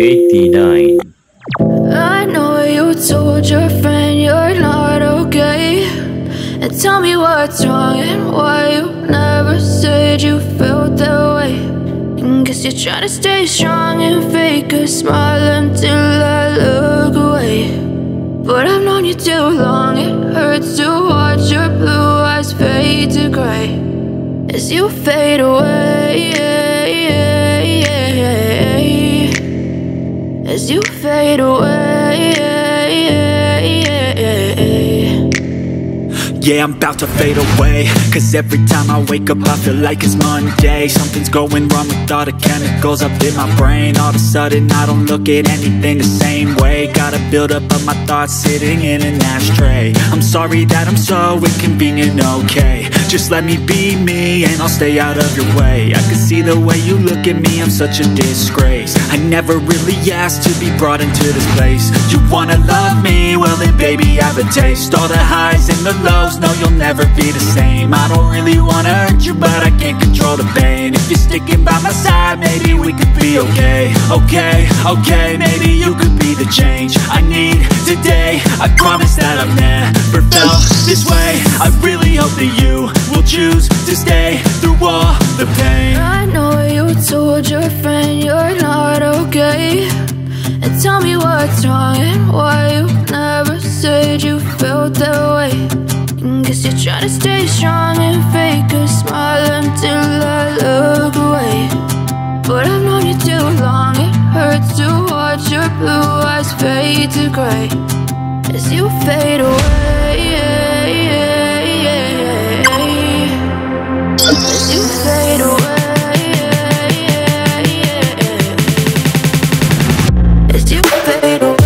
89. I know you told your friend you're not okay, and tell me what's wrong and why you never said you felt that way. And guess you're trying to stay strong and fake a smile until I look away. But I've known you too long, it hurts to watch your blue eyes fade to gray as you fade away, as you fade away. Yeah, I'm about to fade away, cause every time I wake up I feel like it's Monday. Something's going wrong with all the chemicals up in my brain. All of a sudden I don't look at anything the same way. Got a buildup of my thoughts sitting in an ashtray. I'm sorry that I'm so inconvenient, okay. Just let me be me and I'll stay out of your way. I can see the way you look at me, I'm such a disgrace. I never really asked to be brought into this place. You wanna love me? Well then baby I have a taste. All the highs and the lows, no you'll never be the same. I don't really wanna hurt you but I can't control the pain. If you're sticking by my side maybe we could be okay. Okay, maybe you could be the change I need today. I promise that I've never felt this way. I really hope that you will choose to stay through all the pain. I know you told your friend you're not okay, and tell me what's wrong and why you never said you felt that way. And guess you're trying to stay strong and fake a smile until I look away. But I've known you too long, it hurts to watch your blue eyes fade to gray as you fade away, as you fade away, as you fade away.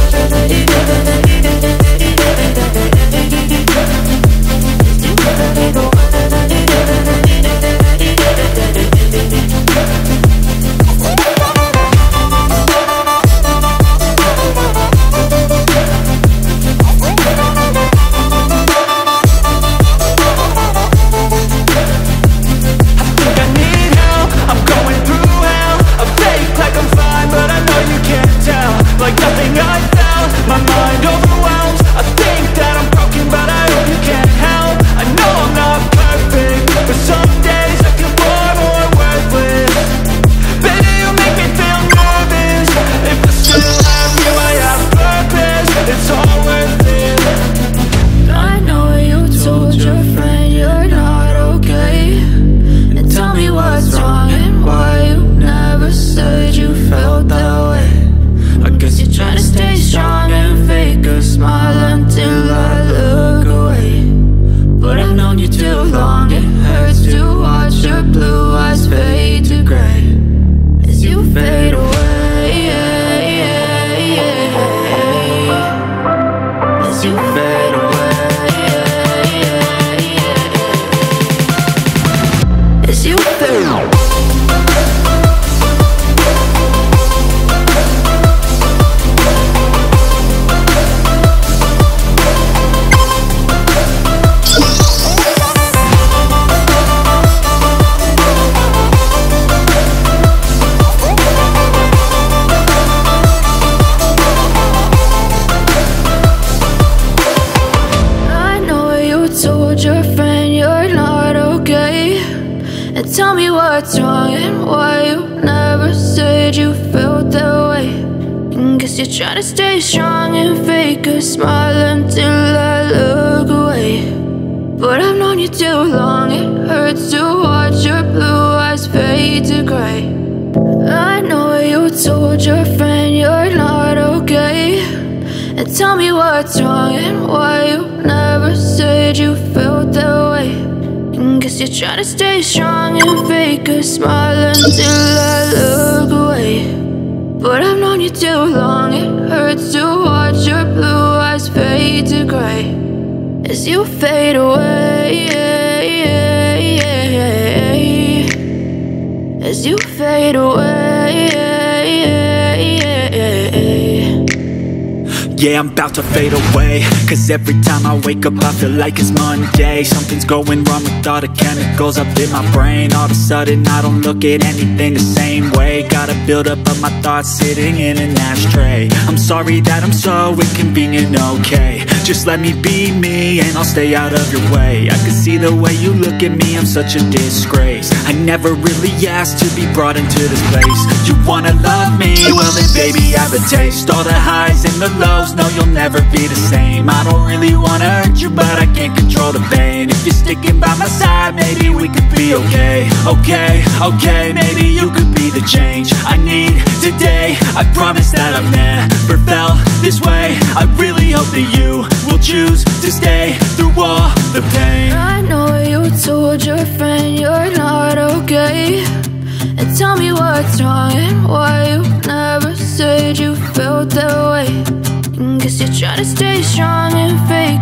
Like nothing I felt, my mind overwhelms. I think that I'm broken but I hope you can't help. I know I'm not perfect, but some days I feel far more worthless. Baby, you make me feel nervous. If I still have you, I have purpose. It's all worth it. I know you told your friend you're not okay, and tell me what's wrong and why you never said you felt that way. I guess you're trying to stay strong and fake a smile until I look away. But I've known you too long, it hurts to watch your blue eyes fade to gray as you fade away, as you fade away, as you fade away. Tell me what's wrong and why you never said you felt that way. And guess you're trying to stay strong and fake a smile until I look away. But I've known you too long, it hurts to watch your blue eyes fade to gray. I know you told your friend you're not okay, and tell me what's wrong and why you never said you felt that way. Guess you're trying to stay strong and fake a smile until I look away. But I've known you too long, it hurts to watch your blue eyes fade to gray as you fade away, as you fade away. Yeah, I'm about to fade away, cause every time I wake up I feel like it's Monday. Something's going wrong with all the chemicals up in my brain. All of a sudden I don't look at anything the same way. Gotta build up of my thoughts sitting in an ashtray. I'm sorry that I'm so inconvenient, okay. Just let me be me and I'll stay out of your way. I can see the way you look at me, I'm such a disgrace. I never really asked to be brought into this place. You wanna love me? Well then baby, have a taste. All the highs and the lows, no you'll never be the same. I don't really wanna hurt you, but I can't control the pain. If you're sticking by my side, maybe we could be okay. Okay, maybe you could be the change I need today. I promise that I've never felt this way. I really hope that you will choose to stay through all the pain. I know you told your friend you're not okay, and tell me what's wrong and why you never said you felt that way. Guess you're trying to stay strong and fake